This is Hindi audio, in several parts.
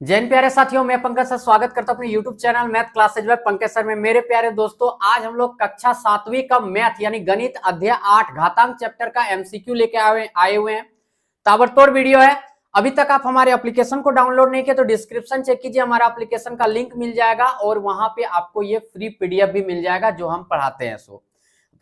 जय हिंद प्यारे साथियों, मैं पंकज सर स्वागत करता हूं अपने YouTube channel math classes by Pankaj sir में। मेरे प्यारे दोस्तों, आज हम लोग कक्षा 7वीं का मैथ यानी गणित अध्याय 8 घातांक चैप्टर का एमसीक्यू लेके आए हुए हैं। ताबड़तोड़ वीडियो है। अभी तक आप हमारे एप्लीकेशन को डाउनलोड नहीं किए तो डिस्क्रिप्शन चेक कीजिए, हमारा एप्लीकेशन का लिंक मिल जाएगा और वहां पे आपको ये फ्री पीडीएफ भी मिल जाएगा जो हम पढ़ाते हैं। सो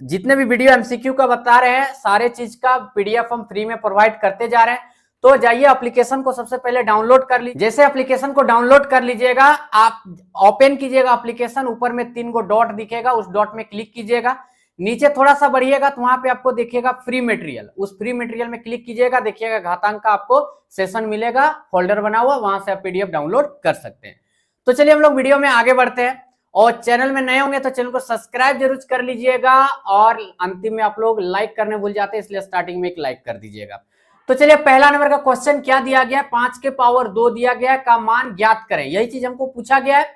जितने भी वीडियो एमसीक्यू का बता रहे हैं सारे चीज का पीडीएफ हम फ्री में प्रोवाइड करते जा रहे हैं। तो जाइए एप्लीकेशन को सबसे पहले डाउनलोड कर लीजिए। जैसे एप्लीकेशन को डाउनलोड कर लीजिएगा, आप ओपन कीजिएगा एप्लीकेशन, ऊपर में 3 डॉट दिखेगा, उस डॉट में क्लिक कीजिएगा। नीचे थोड़ा सा बढ़िएगा तो वहां पे आपको देखिएगा फ्री मटेरियल, उस फ्री मटेरियल में क्लिक कीजिएगा, देखिएगा घातांक का आपको सेशन मिलेगा, फोल्डर बना हुआ, वहां से आप पीडीएफ डाउनलोड कर सकते हैं। तो चलिए हम लोग वीडियो में आगे बढ़ते हैं। और चैनल में नए होंगे तो चैनल को सब्सक्राइब जरूर कर लीजिएगा और अंतिम में आप लोग लाइक करने भूल जाते हैं, इसलिए स्टार्टिंग में एक लाइक कर दीजिएगा। तो चलिए पहला नंबर का क्वेश्चन क्या दिया गया है, 5 के पावर 2 दिया गया है, का मान ज्ञात करें, यही चीज हमको पूछा गया है।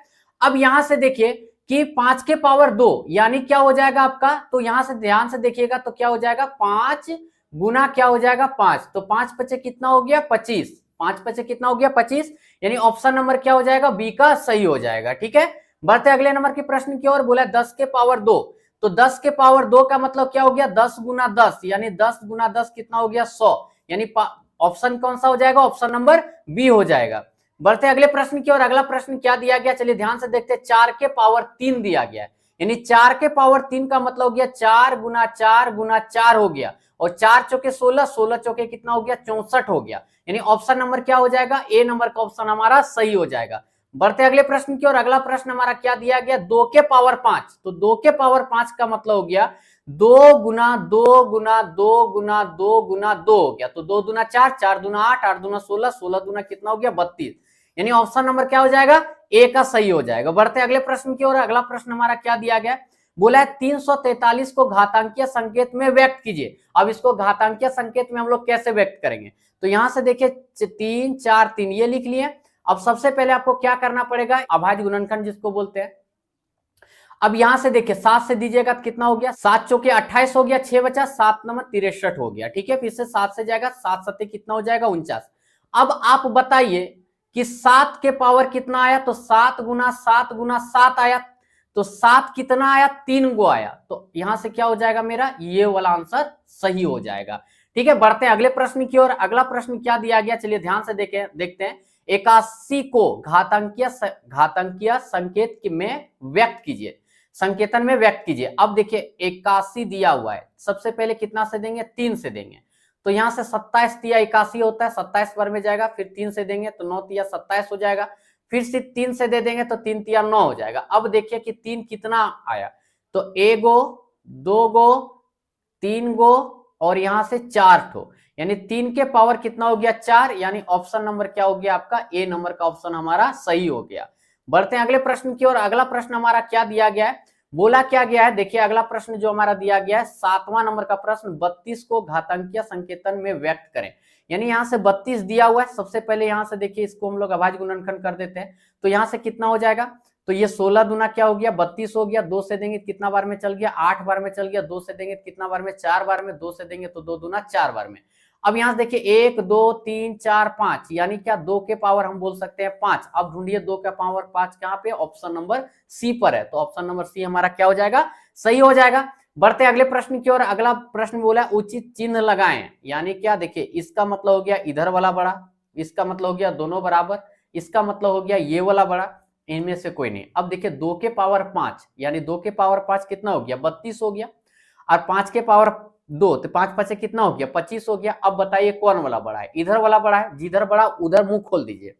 अब यहां से देखिए कि 5 के पावर 2 यानी क्या हो जाएगा आपका, तो यहां से ध्यान से देखिएगा तो क्या हो जाएगा, 5 गुना क्या हो जाएगा 5, तो 5 पचे कितना हो गया 25, 5 पचे कितना हो गया 25, यानी ऑप्शन नंबर क्या हो जाएगा बी का सही हो जाएगा। ठीक है, बढ़ते अगले नंबर के प्रश्न की ओर। बोला 10 के पावर 2, तो 10 के पावर 2 का मतलब क्या हो गया 10 गुना 10, यानी 10 गुना 10 कितना हो गया 100, यानी ऑप्शन कौन सा हो जाएगा, ऑप्शन नंबर बी हो जाएगा। बढ़ते अगले प्रश्न की ओर। अगला प्रश्न क्या दिया गया, चलिए ध्यान से देखते हैं। 4 के पावर 3 दिया गया है, यानी 4 के पावर 3 का मतलब हो गया 4 गुना 4 गुना 4 हो गया, और 4 चौके 16, 16 चौके कितना हो गया 64 हो गया, यानी ऑप्शन नंबर क्या हो जाएगा, ए नंबर का ऑप्शन हमारा सही हो जाएगा। बढ़ते अगले प्रश्न की ओर। अगला प्रश्न हमारा क्या दिया गया, 2 के पावर 5, तो 2 के पावर 5 का मतलब हो गया 2 गुना 2 गुना 2 गुना 2 गुना 2 हो गया, तो 2 दूना 4, 4 दूना 8, 8 दूना 16, 16 दूना कितना हो गया 32, यानी ऑप्शन नंबर क्या हो जाएगा, ए का सही हो जाएगा। बढ़ते अगले प्रश्न की ओर। अगला प्रश्न हमारा क्या दिया गया, बोला है 343 को घातांकीय संकेत में व्यक्त कीजिए। अब इसको घातांकीय संकेत में हम लोग कैसे व्यक्त करेंगे, तो यहां से देखिए 3 4 3 ये लिख लिए। अब सबसे पहले आपको क्या करना पड़ेगा, अभाज्य गुणनखंड जिसको बोलते हैं। अब यहां से देखिए 7 से दीजिएगा तो कितना हो गया, 7 चौके 28 हो गया, 6 बचा, 7 नंबर 63 हो गया। ठीक है, फिर से 7 से जाएगा, 7 सत्ते कितना हो जाएगा 49। अब आप बताइए कि 7 के पावर कितना आया, तो 7 गुना 7 गुना 7 आया, तो 7 कितना आया 3 गो आया, तो यहां से क्या हो जाएगा मेरा, ये वाला आंसर सही हो जाएगा। ठीक है, बढ़ते हैं अगले प्रश्न की ओर। अगला प्रश्न क्या दिया गया, चलिए ध्यान से देखते हैं। 81 को घातांकीय संकेत में व्यक्त कीजिए, संकेतन में व्यक्त कीजिए। अब देखिए 81 दिया हुआ है, सबसे पहले कितना से देंगे, 3 से देंगे, तो यहां से 27 तिया 81 होता है, 27 बार में जाएगा, फिर 3 से देंगे तो 9 तिया 27 हो जाएगा, फिर से 3 से दे देंगे तो 3 तिया 9 हो जाएगा। अब देखिए कि 3 कितना आया, तो 1 गो 2 गो 3 गो और यहां से 4 ठो, यानी 3 के पावर कितना हो गया 4, यानी ऑप्शन नंबर क्या हो गया आपका, ए नंबर का ऑप्शन हमारा सही हो गया। बढ़ते हैं अगले प्रश्न की ओर। अगला प्रश्न हमारा क्या दिया गया है, बोला क्या गया है, देखिए अगला प्रश्न जो हमारा दिया गया है 7वां नंबर का प्रश्न, 32 को घातांकीय संकेतन में व्यक्त करें, यानी यहां से 32 दिया हुआ है। सबसे पहले यहां से देखिए इसको हम लोग अभाज्य गुणनखंड कर देते हैं, तो यहां से कितना हो जाएगा, तो ये 16 दूना क्या हो गया 32 हो गया, 2 से देंगे कितना बार में चल गया 8 बार में चल गया, 2 से देंगे कितना बार में 4 बार में, 2 से देंगे तो 2 दूना 4 बार में। अब यहां से देखिए 1 2 3 4 5, यानी क्या 2 के पावर हम बोल सकते हैं 5। अब ढूंढिए 2 का पावर 5 कहां पे, ऑप्शन नंबर सी पर है, तो ऑप्शन नंबर सी हमारा क्या हो जाएगा, सही हो जाएगा। बढ़ते अगले प्रश्न की ओर। अगला प्रश्न बोला उचित चिन्ह लगाएं, यानी क्या, देखिए इसका मतलब हो गया इधर वाला बड़ा, इसका मतलब हो गया दोनों बराबर, इसका मतलब हो गया ये वाला बड़ा, इनमें से कोई नहीं। अब देखिए 2 के पावर 5, यानी 2 के पावर 5 कितना हो गया 32 हो गया, और 5 के पावर 2, तो 5 5 से कितना हो गया 25 हो गया। अब बताइए कौन वाला बड़ा है, इधर वाला बड़ा है, जिधर बड़ा उधर मुंह खोल दीजिए।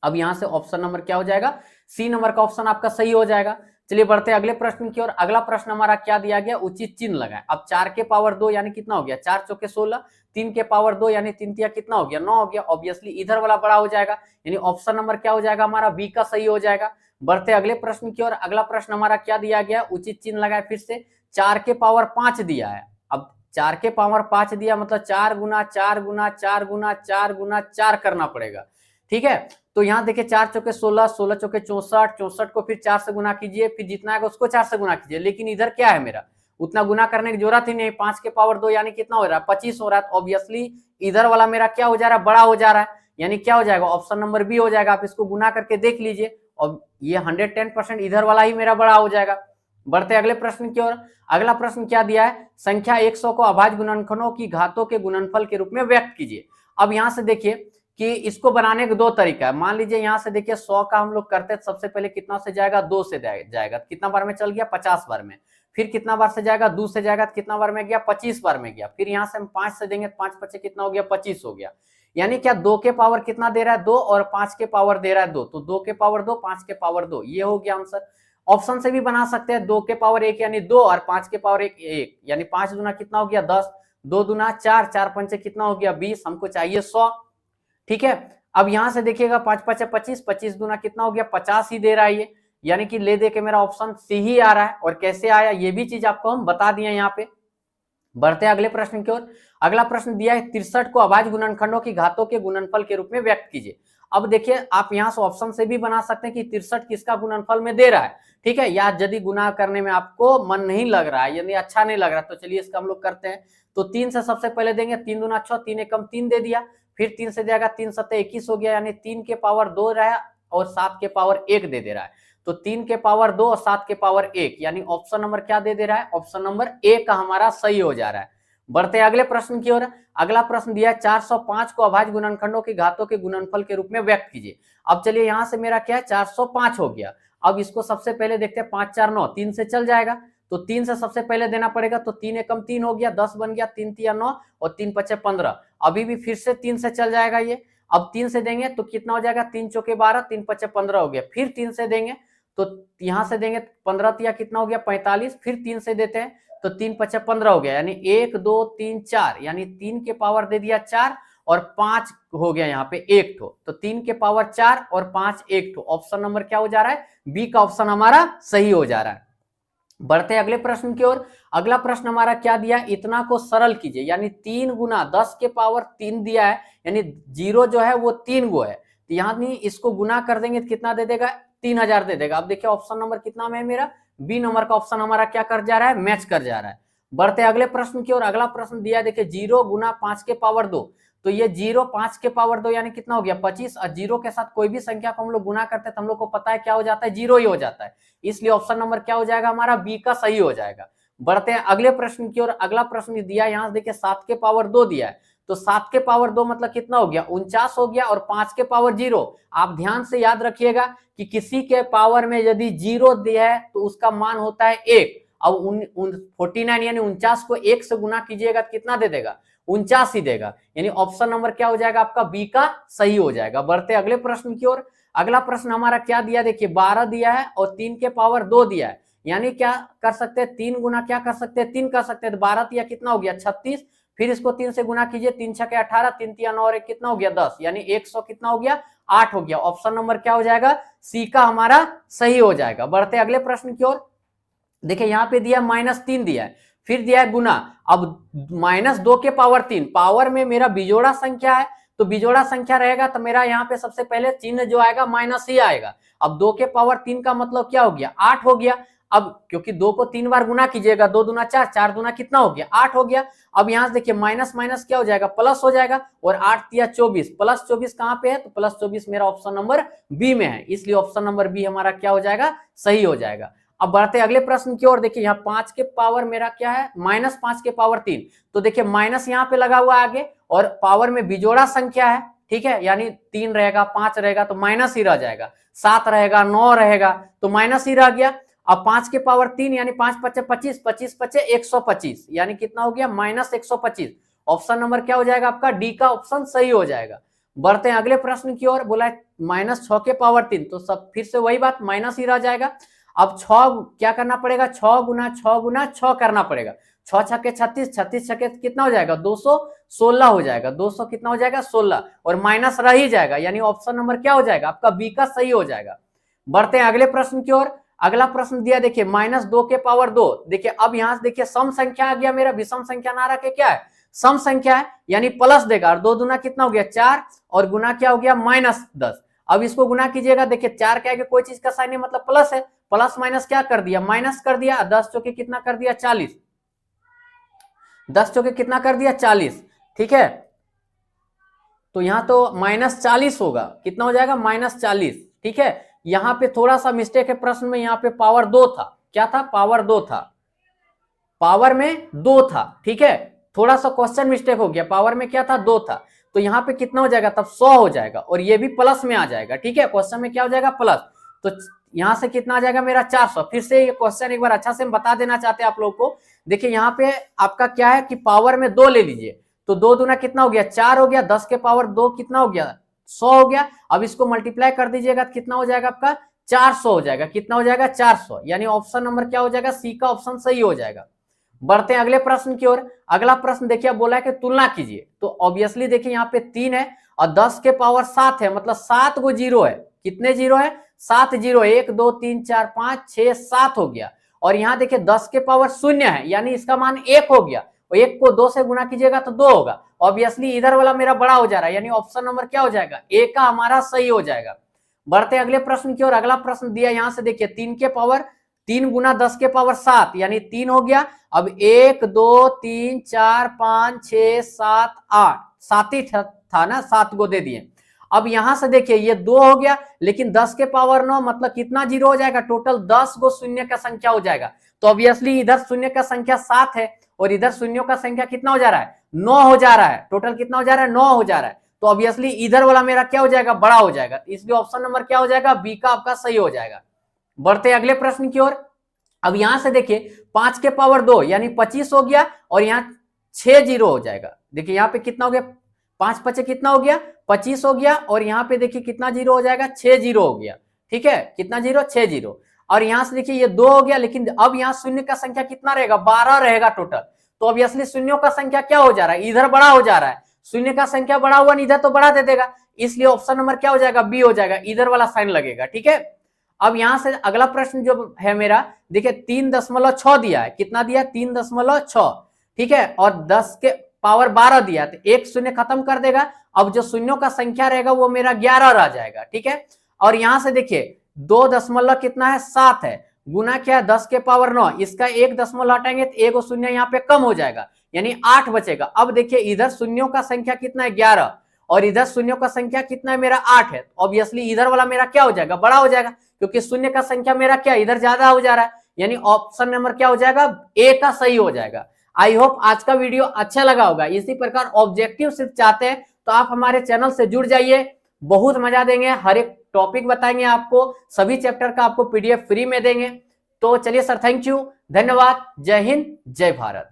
अब यहां से ऑप्शन नंबर क्या हो जाएगा, सी नंबर का ऑप्शन आपका सही हो जाएगा। चलिए बढ़ते अगले प्रश्न की ओर। अगला प्रश्न हमारा क्या दिया गया, उचित चिन्ह लगाएं। अब 4 के पावर 2 यानी कितना हो गया 4 चौके 16, 3 के पावर 2 यानी 3 तिया कितना हो गया 9 हो गया, ऑब्वियसली इधर वाला बड़ा हो जाएगा, यानी ऑप्शन नंबर क्या हो जाएगा हमारा बी का सही हो जाएगा। बढ़ते अगले प्रश्न की ओर। अगला प्रश्न हमारा क्या दिया गया, उचित चिन्ह लगाए, फिर से 4 के पावर 5 दिया है। अब 4 के पावर 5 दिया मतलब 4 गुना 4 गुना 4 गुना 4 गुना 4 करना पड़ेगा। ठीक है, तो यहां देखिए 4 चौके 16, 16 चौके 64, 64 को फिर 4 से गुना कीजिए, फिर जितना आएगा उसको 4 से गुना कीजिए, लेकिन इधर क्या है मेरा, उतना गुना करने की जरूरत ही नहीं। 5 के पावर 2 यानी कितना हो रहा है 25 हो रहा है, तो ऑब्वियसली इधर वाला मेरा क्या हो जा रहा है, बड़ा हो जा रहा है, यानी क्या हो जाएगा, ऑप्शन नंबर बी हो जाएगा। आप इसको गुना करके देख लीजिए और ये 110% इधर वाला ही मेरा बड़ा हो जाएगा। बढ़ते अगले प्रश्न की ओर। अगला प्रश्न क्या दिया है, संख्या 100 को अभाज्य गुणनखंडों की घातों के गुणनफल के रूप में व्यक्त कीजिए। अब यहां से देखिए कि इसको बनाने का दो तरीका है। मान लीजिए यहां से देखिए 100 का हम लोग करते हैं, सबसे पहले कितना से जाएगा, 2 से जाएगा, कितना बार में चल गया, 50 बार में। फिर कितना बार से जाएगा, 2 से जाएगा, कितना बार में गया, 25 बार में गया। फिर यहां से हम 5 से देंगे, 5 पचे कितना हो गया, 25 हो गया। यानी क्या 2 के पावर कितना दे रहा है, 2, और 5 के पावर दे रहा है 2, तो 2 के पावर 2, 5 के पावर 2, ये हो गया आंसर। ऑप्शन से भी बना सकते हैं, 2 के पावर 1 यानी 2 और 5 के पावर 1 यानी 5 दूना कितना हो गया 10, 2 दूना 4, 4 पंचे कितना हो गया 20, हमको चाहिए 100। ठीक है, अब यहां से देखिएगा 5 पचे 25, 25 दूना कितना हो गया 50 ही दे रहा है ये, यानी कि ले दे के मेरा ऑप्शन सी ही आ रहा है। और कैसे आया ये भी चीज आपको हम बता दिए यहाँ पे। बढ़ते अगले प्रश्न की ओर। अगला प्रश्न दिया है 63 को अभाज्य गुणनखंडों की घातों के गुणनफल के रूप में व्यक्त कीजिए। अब देखिए आप यहां से ऑप्शन से भी बना सकते हैं कि 63 किसका गुणनफल में दे रहा है। ठीक है, या यदि गुना करने में आपको मन नहीं लग रहा है, यदि अच्छा नहीं लग रहा तो चलिए इसका हम लोग करते हैं। तो 3 से सबसे पहले देंगे, 3 दूना 6, 3 एकम 3 दे दिया। फिर 3 से जाएगा, 3 सत्ते 21 हो गया, यानी 3 के पावर 2 रहा है और 7 के पावर 1 दे रहा है। तो 3 के पावर 2 और 7 के पावर 1, यानी ऑप्शन नंबर क्या दे रहा है, ऑप्शन नंबर ए का हमारा सही हो जा रहा है। बढ़ते अगले प्रश्न की ओर। अगला प्रश्न दिया 405 को अभाज्य गुणनखंडों की घातों के गुणनफल के रूप में व्यक्त कीजिए। अब चलिए यहां से मेरा क्या है, 405 हो गया। अब इसको सबसे पहले देखते हैं, 5 4 9, 3 से चल जाएगा, तो 3 से सबसे पहले देना पड़ेगा, तो 3 एकम 3 हो गया, 10 बन गया, 3 तिया 9 और 3 पचे 15। अभी भी फिर से 3 से चल जाएगा ये। अब 3 से देंगे तो कितना हो जाएगा, 3 चौके 12, 3 पचे 15 हो गया। फिर 3 से देंगे तो यहां से देंगे 15 तिया कितना हो गया 45, फिर 3 से देते हैं तो 3 पचे 15 हो गया, यानी 1 2 3 4, यानी 3 के पावर दे दिया 4 और 5 हो गया यहाँ पे 1 ठो, तो 3 के पावर 4 और 5 1 ठो। ऑप्शन नंबर क्या हो जा रहा है, बी का ऑप्शन हमारा सही हो जा रहा है। बढ़ते अगले प्रश्न की ओर। अगला प्रश्न हमारा क्या दिया, इतना को सरल कीजिए, यानी 3 गुना 10 के पावर 3 दिया है, यानी 0 जो है वो 3 गो है, तो यहाँ इसको गुना कर देंगे तो कितना दे देगा, 3000 दे देगा। अब देखिए ऑप्शन नंबर कितना में है मेरा, बी नंबर का ऑप्शन हमारा क्या कर जा रहा है, मैच कर जा रहा है। बढ़ते अगले प्रश्न की ओर। अगला प्रश्न दिया देखिए 0 गुना 5 के पावर 2, तो ये 0 5 के पावर 2 यानी कितना हो गया 25, और 0 के साथ कोई भी संख्या को हम लोग गुना करते हैं तो हम लोग को पता है क्या हो जाता है, 0 ही हो जाता है, इसलिए ऑप्शन नंबर क्या हो जाएगा हमारा, बी का सही हो जाएगा। बढ़ते हैं अगले प्रश्न की ओर। अगला प्रश्न दिया यहाँ देखिए 7 के पावर 2 दिया है, तो 7 के पावर 2 मतलब कितना हो गया 49 हो गया, और 5 के पावर 0। आप ध्यान से याद रखिएगा कि किसी के पावर में यदि 0 दिया है तो उसका मान होता है 1। अब 49 यानी 49 को 1 से गुना कीजिएगा तो कितना दे देगा, 49 ही देगा, यानी ऑप्शन नंबर क्या हो जाएगा आपका, बी का सही हो जाएगा। बढ़ते अगले प्रश्न की ओर। अगला प्रश्न हमारा क्या दिया देखिए 12 दिया है और 3 के पावर 2 दिया है, यानी क्या कर सकते हैं, 3 गुना क्या कर सकते हैं, 3 कर सकते हैं, तो 12 तिया कितना हो गया 36, फिर इसको 3 से गुना कीजिए, 3 छके 18, 3 तिया 9 और 1 कितना हो गया 10, यानी 100 कितना हो गया 8 हो गया। ऑप्शन नंबर क्या हो जाएगा, सी का हमारा सही हो जाएगा। बढ़ते अगले प्रश्न की ओर। देखिए यहाँ पे दिया -3 दिया है, फिर दिया है गुना। अब -2 के पावर 3, पावर में मेरा बिजोड़ा संख्या है, तो बिजोड़ा संख्या रहेगा तो मेरा यहाँ पे सबसे पहले चिन्ह जो आएगा माइनस ही आएगा। अब 2 के पावर 3 का मतलब क्या हो गया 8 हो गया। अब क्योंकि 2 को 3 बार गुना कीजिएगा, 2 दूना 4, 4 दूना कितना हो गया 8 हो गया। अब यहाँ से देखिए माइनस माइनस क्या हो जाएगा, प्लस हो जाएगा, और 8 तिया 24, प्लस 24 कहाँ पे है, तो प्लस 24 मेरा ऑप्शन नंबर बी में है, इसलिए ऑप्शन नंबर बी हमारा क्या हो जाएगा, सही हो जाएगा। अब बढ़ते अगले प्रश्न की ओर। देखिए यहाँ 5 के पावर मेरा क्या है, -5 के पावर 3, तो देखिए माइनस यहाँ पे लगा हुआ आगे, और पावर में बिजोड़ा संख्या है, ठीक है, यानी 3 रहेगा 5 रहेगा तो माइनस ही रह जाएगा, 7 रहेगा 9 रहेगा तो माइनस ही रह गया। अब 5 के पावर 3 यानी 5 पचे 25, 25 पचे 125, यानी कितना हो गया -125। ऑप्शन नंबर क्या हो जाएगा आपका, डी का ऑप्शन सही हो जाएगा। बढ़ते हैं अगले प्रश्न की ओर। बोला है -6 के पावर 3, तो सब फिर से वही बात, माइनस ही रह जाएगा। अब 6 क्या करना पड़ेगा, 6 गुना 6 गुना 6 करना पड़ेगा, 6 छके 36, 36 छके कितना हो जाएगा 216 हो जाएगा, 200 कितना हो जाएगा 16, और माइनस रह ही जाएगा, यानी ऑप्शन नंबर क्या हो जाएगा आपका, बी का सही हो जाएगा। बढ़ते हैं अगले प्रश्न की ओर। अगला प्रश्न दिया देखिए -2 के पावर 2, देखिए अब यहां से देखिए सम संख्या आ गया मेरा, विषम संख्या ना रखे क्या है, सम संख्या है, यानी प्लस देगा, और 2 दूना कितना हो गया 4, और गुना क्या हो गया -10। अब इसको गुना कीजिएगा, देखिए 4 के आगे कोई चीज का साइन नहीं, मतलब प्लस है, प्लस माइनस क्या कर दिया, माइनस कर दिया, 10 चौके कितना कर दिया 40, 10 चौके कितना कर दिया 40, ठीक है। तो यहाँ तो -40 होगा, कितना हो जाएगा -40। ठीक है, यहाँ पे थोड़ा सा मिस्टेक है प्रश्न में, यहाँ पे पावर 2 था, क्या था, पावर 2 था, पावर में 2 था। ठीक है, थोड़ा सा क्वेश्चन मिस्टेक हो गया, पावर में क्या था, 2 था, तो यहाँ पे कितना हो जाएगा, तब 100 हो जाएगा, और ये भी प्लस में आ जाएगा। ठीक है, क्वेश्चन में क्या हो जाएगा, प्लस, तो यहां से कितना आ जाएगा मेरा 400। फिर से ये क्वेश्चन एक बार अच्छा से हम बता देना चाहते हैं आप लोगों को। देखिए यहाँ पे आपका क्या है कि पावर में 2 ले लीजिए, तो 2 दूना कितना हो गया, 4 हो गया, 10 के पावर 2 कितना हो गया, 100 हो गया। अब इसको मल्टीप्लाई कर दीजिएगा तो कितना हो जाएगा आपका, 400 हो जाएगा, कितना हो जाएगा, 400, यानी ऑप्शन नंबर क्या हो जाएगा, सी का ऑप्शन सही हो जाएगा। बढ़ते हैं अगले प्रश्न की ओर। अगला प्रश्न देखिए, बोला है कि तुलना कीजिए, तो ऑब्वियसली देखिए यहाँ पे 3 है और 10 के पावर 7 है, मतलब 7 गो जीरो है। कितने जीरो है, 7 जीरो, 1 2 3 4 5 6 7 हो गया। और यहाँ देखिए 10 के पावर 0 है, यानी इसका मान 1 हो गया, और 1 को 2 से गुणा कीजिएगा तो 2 होगा। ऑब्वियसली इधर वाला मेरा बड़ा हो जा रहा है, यानी ऑप्शन नंबर क्या हो जाएगा, ए का हमारा सही हो जाएगा। बढ़ते हैं अगले प्रश्न की ओर। अगला प्रश्न दिया यहाँ से देखिए, 3 के पावर 3 गुना 10 के पावर 7, यानी 3 हो गया। अब 1 2 3 4 5 6 7 8, 7 ही था ना, 7 को दे दिए। अब यहां से देखिए ये 2 हो गया, लेकिन 10 के पावर 9 मतलब कितना जीरो हो जाएगा, टोटल 10 गो शून्य का संख्या हो जाएगा। तो ऑब्वियसली इधर शून्य का संख्या 7 है और इधर शून्यों का संख्या कितना हो जा रहा है, 9 हो जा रहा है। टोटल कितना हो जा रहा है, 9 हो जा रहा है। तो ऑब्वियसली इधर वाला मेरा क्या हो जाएगा, बड़ा हो जाएगा, इसलिए ऑप्शन नंबर क्या हो जाएगा, बी का आपका सही हो जाएगा। बढ़ते अगले प्रश्न की ओर। अब यहां से देखिए 5 के पावर 2 यानी 25 हो गया, और यहाँ 6 जीरो हो जाएगा। देखिए यहाँ पे कितना हो गया, 5 5 कितना हो गया, 25 हो गया, और यहाँ पे देखिए कितना जीरो हो जाएगा, 6 जीरो हो गया। ठीक है, कितना जीरो, 6 जीरो। और यहां से देखिए ये 2 हो गया, लेकिन अब यहाँ शून्य का संख्या कितना रहेगा, 12 रहेगा टोटल। तो ऑब्वियसली शून्यों का संख्या क्या हो जा रहा है, इधर बड़ा हो जा रहा है। शून्य का संख्या बड़ा हुआ, इधर तो बड़ा दे देगा, इसलिए ऑप्शन नंबर क्या हो जाएगा, बी हो जाएगा, इधर वाला साइन लगेगा। ठीक है, अब यहां से अगला प्रश्न जो है मेरा, देखिए 3.6 दिया है, कितना दिया, 3.6। ठीक है, और 10 के पावर 12 दिया, तो एक शून्य खत्म कर देगा। अब जो शून्यों का संख्या रहेगा वो मेरा 11 रह जाएगा। ठीक है, और यहां से देखिए 2 दशमलव कितना है, 7 है, गुना क्या है, 10 के पावर 9, इसका 1 दशमलव हटाएंगे तो एक शून्य यहाँ पे कम हो जाएगा, यानी 8 बचेगा। अब देखिए इधर शून्यों का संख्या कितना है, 11, और इधर शून्यों का संख्या कितना है, मेरा 8 है। ऑब्वियसली इधर वाला मेरा क्या हो जाएगा, बड़ा हो जाएगा, क्योंकि शून्य का संख्या मेरा क्या इधर ज्यादा हो जा रहा है, यानी ऑप्शन नंबर क्या हो जाएगा, ए का सही हो जाएगा। आई होप आज का वीडियो अच्छा लगा होगा। इसी प्रकार ऑब्जेक्टिव सिर्फ चाहते हैं तो आप हमारे चैनल से जुड़ जाइए, बहुत मजा देंगे, हर एक टॉपिक बताएंगे आपको, सभी चैप्टर का आपको पीडीएफ फ्री में देंगे। तो चलिए सर, थैंक यू, धन्यवाद, जय हिंद, जय भारत।